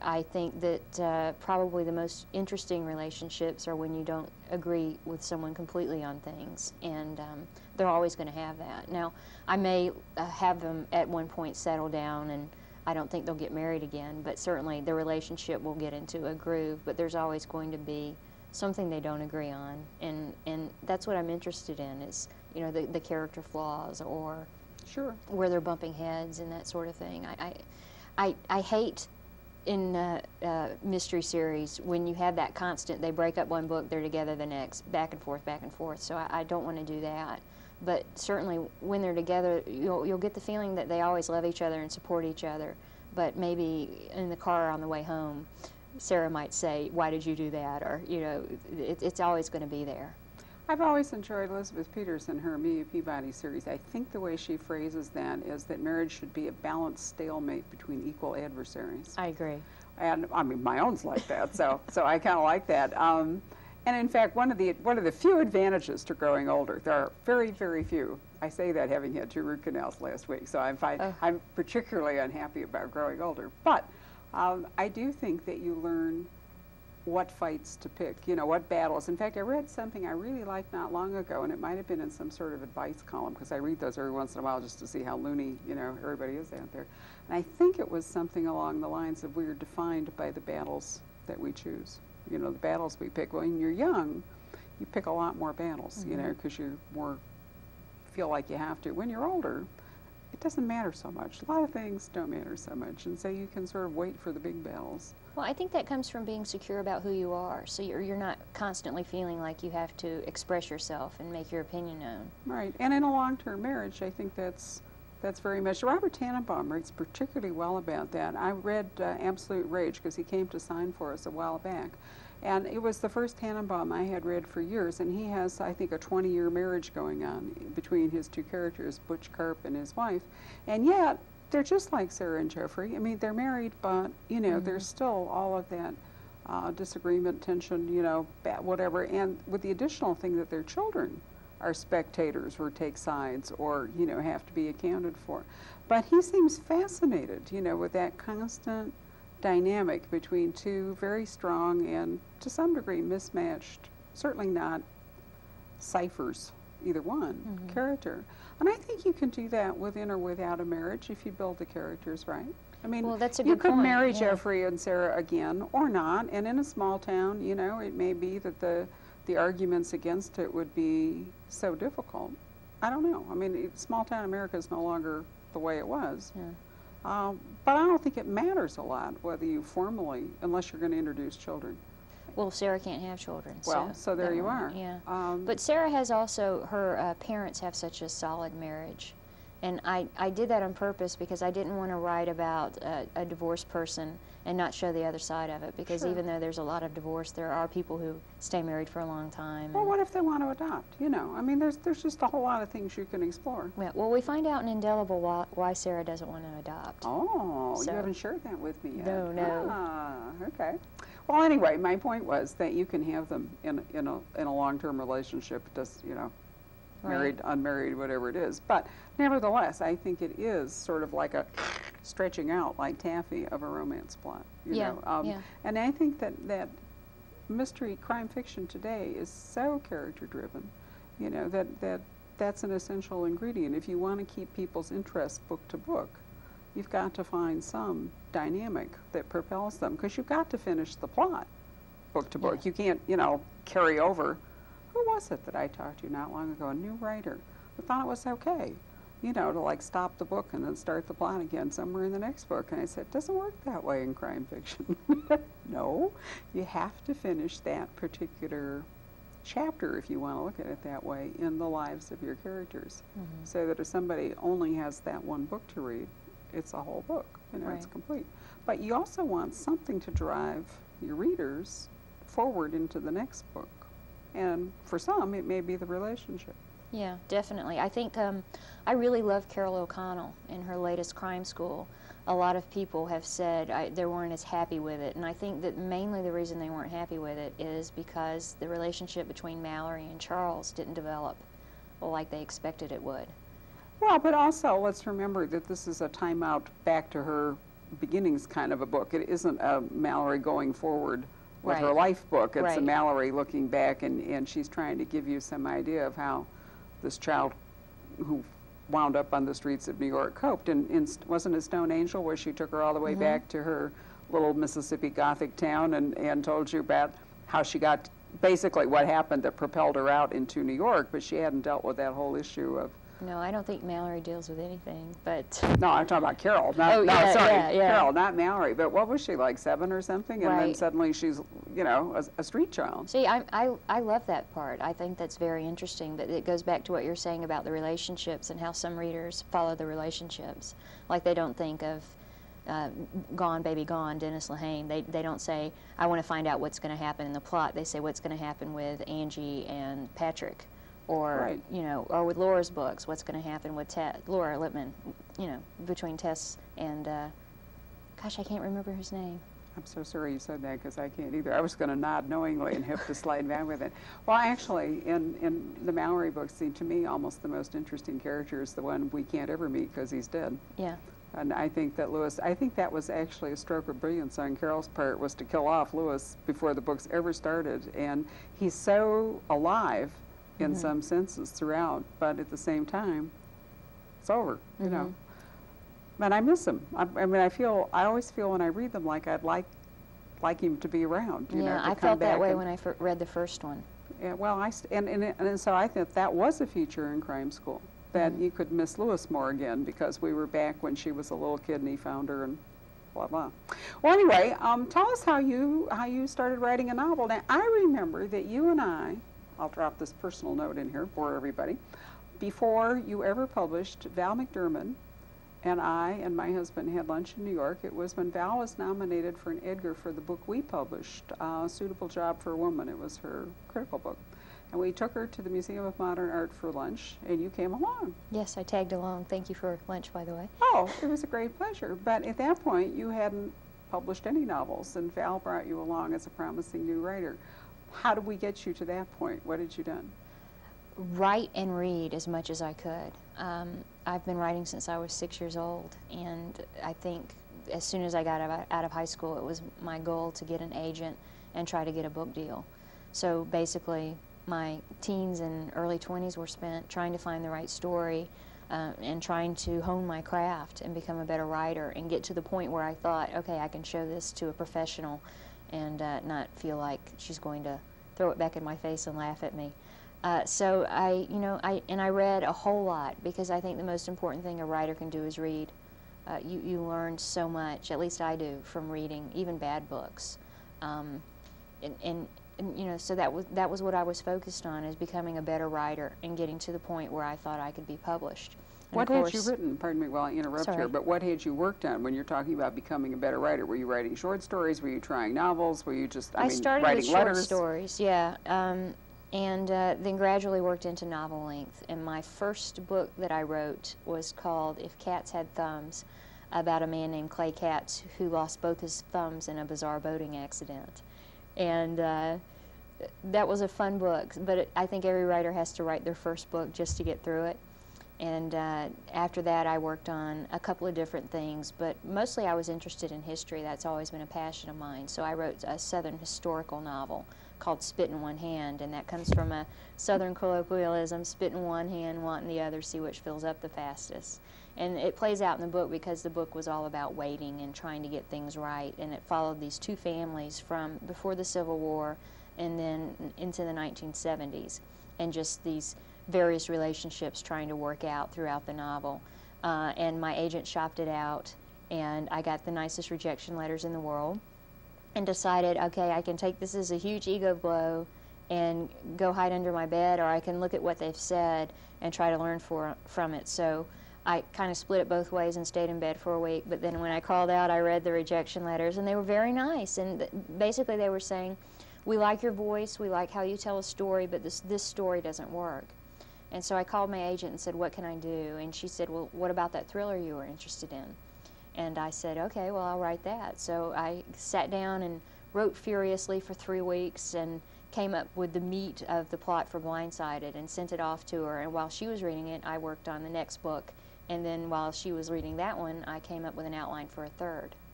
I think that probably the most interesting relationships are when you don't agree with someone completely on things, and they're always going to have that. Now, I may have them at one point settle down, and I don't think they'll get married again, but certainly the relationship will get into a groove, but there's always going to be something they don't agree on, and that's what I'm interested in, is, you know, the character flaws, or Sure. where they're bumping heads and that sort of thing. I hate in mystery series when you have that constant, they break up one book, they're together the next, back and forth, so I don't want to do that. But certainly when they're together, you'll get the feeling that they always love each other and support each other, but maybe in the car on the way home, Sarah might say, "Why did you do that?" Or, you know, it's always going to be there. I've always enjoyed Elizabeth Peters and her Amelia Peabody series. I think the way she phrases that is that marriage should be a balanced stalemate between equal adversaries. I agree. And I mean, my own's like that, so I kind of like that. And in fact, one of the few advantages to growing older, there are very, very few. I say that having had 2 root canals last week, so I'm particularly unhappy about growing older. But I do think that you learn what fights to pick, you know, what battles. In fact, I read something I really liked not long ago, and it might have been in some sort of advice column, because I read those every once in a while just to see how loony, you know, everybody is out there. And I think it was something along the lines of, we are defined by the battles that we choose. You know, the battles we pick. When you're young, you pick a lot more battles, you know, because you feel like you have to. When you're older, it doesn't matter so much. A lot of things don't matter so much, and so you can sort of wait for the big battles. Well, I think that comes from being secure about who you are, so you're not constantly feeling like you have to express yourself and make your opinion known. Right, and in a long-term marriage, I think that's very much. Robert Tannenbaum writes particularly well about that. I read Absolute Rage, because he came to sign for us a while back, and it was the first Tannenbaum I had read for years, and he has, I think, a 20-year marriage going on between his 2 characters, Butch Karp and his wife, and yet they're just like Sarah and Jeffrey. I mean, they're married, but, you know, there's still all of that disagreement, tension, you know, whatever, and with the additional thing that their children are spectators or take sides or, you know, have to be accounted for. But he seems fascinated, you know, with that constant dynamic between 2 very strong and, to some degree, mismatched, certainly not ciphers, either one, character. And I think you can do that within or without a marriage if you build the characters right. I mean, well, that's a you good could point. marry Jeffrey and Sarah again or not, and in a small town, you know, it may be that the arguments against it would be so difficult. I don't know. I mean, small town America is no longer the way it was. Yeah. But I don't think it matters a lot whether you formally, unless you're going to introduce children. Well, Sarah can't have children. Well, so there you are. Yeah. But Sarah has also, her parents have such a solid marriage. And I did that on purpose because I didn't want to write about a divorced person and not show the other side of it. Because even though there's a lot of divorce, there are people who stay married for a long time. Well, what if they want to adopt? You know, I mean, there's just a whole lot of things you can explore. Yeah, well, we find out in Indelible why Sarah doesn't want to adopt. Oh, So, you haven't shared that with me yet. No. Ah, okay. Well, anyway, my point was that you can have them in a long-term relationship, just, you know, married, unmarried, whatever it is. But nevertheless, I think it is sort of like a stretching out, like taffy, of a romance plot. You know? And I think that mystery crime fiction today is so character-driven, you know, that's an essential ingredient. If you want to keep people's interest book to book, you've got to find some dynamic that propels them, because you've got to finish the plot book to book. You can't, you know, carry over. Who was it that I talked to not long ago? A new writer who thought it was okay, you know, to like stop the book and then start the plot again somewhere in the next book. And I said, it doesn't work that way in crime fiction. No, you have to finish that particular chapter, if you want to look at it that way, in the lives of your characters. So that if somebody only has that one book to read, it's a whole book, you know, it's complete. But you also want something to drive your readers forward into the next book. And for some, it may be the relationship. Yeah, definitely. I think I really love Carol O'Connell in her latest Crime School. A lot of people have said they weren't as happy with it, and I think that mainly the reason they weren't happy with it is because the relationship between Mallory and Charles didn't develop like they expected it would. Well, but also let's remember that this is a timeout back to her beginnings kind of a book. It isn't a Mallory going forward with her Right. life book. It's a Right. Mallory looking back, and she's trying to give you some idea of how this child who wound up on the streets of New York coped. And wasn't it Stone Angel where she took her all the way back to her little Mississippi Gothic town and told you about how she got, basically what happened that propelled her out into New York, but she hadn't dealt with that whole issue of. No, I don't think Mallory deals with anything, but No, I'm talking about Carol. Not, Oh, no, yeah, sorry, yeah, yeah. Carol, not Mallory. But what was she, like 7 or something? And then Right. suddenly she's, you know, a street child. see, I love that part. I think that's very interesting, but it goes back to what you're saying about the relationships and how some readers follow the relationships. Like they don't think of Gone, Baby Gone, Dennis Lehane. They don't say, I want to find out what's going to happen in the plot. They say, what's going to happen with Angie and Patrick? Or, Right. you know, or with Laura's books, what's going to happen with Laura Lippman, you know, between Tess and, gosh, I can't remember his name. I'm so sorry you said that because I can't either. I was going to nod knowingly and have to slide back with it. Well, actually, in the Mallory books, see, to me, almost the most interesting character is the one we can't ever meet because he's dead. Yeah. And I think that I think that was actually a stroke of brilliance on Carol's part, was to kill off Lewis before the books ever started. And he's so alive in some senses throughout, but at the same time, it's over, you know. But I miss him. I mean, I always feel when I read them like I'd like him to be around, you know, Yeah, to I come felt that back way and- when I read the first one. Yeah, well, and so I think that was a feature in Crime School, that you could miss Lewis more again because we were back when she was a little kid and he found her and blah blah. Well, anyway, tell us how you started writing a novel. Now, I remember that you and I'll drop this personal note in here for everybody. Before you ever published, Val McDermott and I and my husband had lunch in New York. It was when Val was nominated for an Edgar for the book we published, Suitable Job for a Woman. It was her critical book. And we took her to the Museum of Modern Art for lunch, and you came along. Yes, I tagged along. Thank you for lunch, by the way. Oh, it was a great pleasure. But at that point, you hadn't published any novels, and Val brought you along as a promising new writer. How did we get you to that point? What had you done? Write and read as much as I could. I've been writing since I was 6 years old, and I think as soon as I got out of high school, it was my goal to get an agent and try to get a book deal. So basically, my teens and early 20s were spent trying to find the right story and trying to hone my craft and become a better writer and get to the point where I thought, okay, I can show this to a professional and not feel like she's going to throw it back in my face and laugh at me. So I read a whole lot because I think the most important thing a writer can do is read. You learn so much, at least I do, from reading, even bad books. And you know, so that was what I was focused on, is becoming a better writer and getting to the point where I thought I could be published. And What of had course, you written? Pardon me while I interrupt Sorry. here, but what had you worked on when you're talking about becoming a better writer? Were you writing short stories? Were you trying novels? Were you just, I started writing with short letters? stories, yeah, and then gradually worked into novel length. And my first book that I wrote was called If Cats Had Thumbs, about a man named Clay Katz who lost both his thumbs in a bizarre boating accident. And that was a fun book, but I think every writer has to write their first book just to get through it. And after that, I worked on a couple of different things, but mostly I was interested in history. That's always been a passion of mine. So I wrote a Southern historical novel called Spit in One Hand, and that comes from a Southern colloquialism, spit in one hand, want in the other, see which fills up the fastest. And it plays out in the book because the book was all about waiting and trying to get things right, and it followed these two families from before the Civil War and then into the 1970s, and just these various relationships trying to work out throughout the novel. And my agent shopped it out, and I got the nicest rejection letters in the world, and decided, okay, I can take this as a huge ego blow and go hide under my bed, or I can look at what they've said and try to learn from it. So I kind of split it both ways and stayed in bed for a week. But then when I called out, I read the rejection letters, and they were very nice. And basically they were saying, we like your voice, we like how you tell a story, but this story doesn't work. And so I called my agent and said, what can I do? And she said, well, what about that thriller you were interested in? And I said, okay, well, I'll write that. So I sat down and wrote furiously for 3 weeks and came up with the meat of the plot for Blindsided and sent it off to her. And while she was reading it, I worked on the next book And then while she was reading that one, I came up with an outline for a third.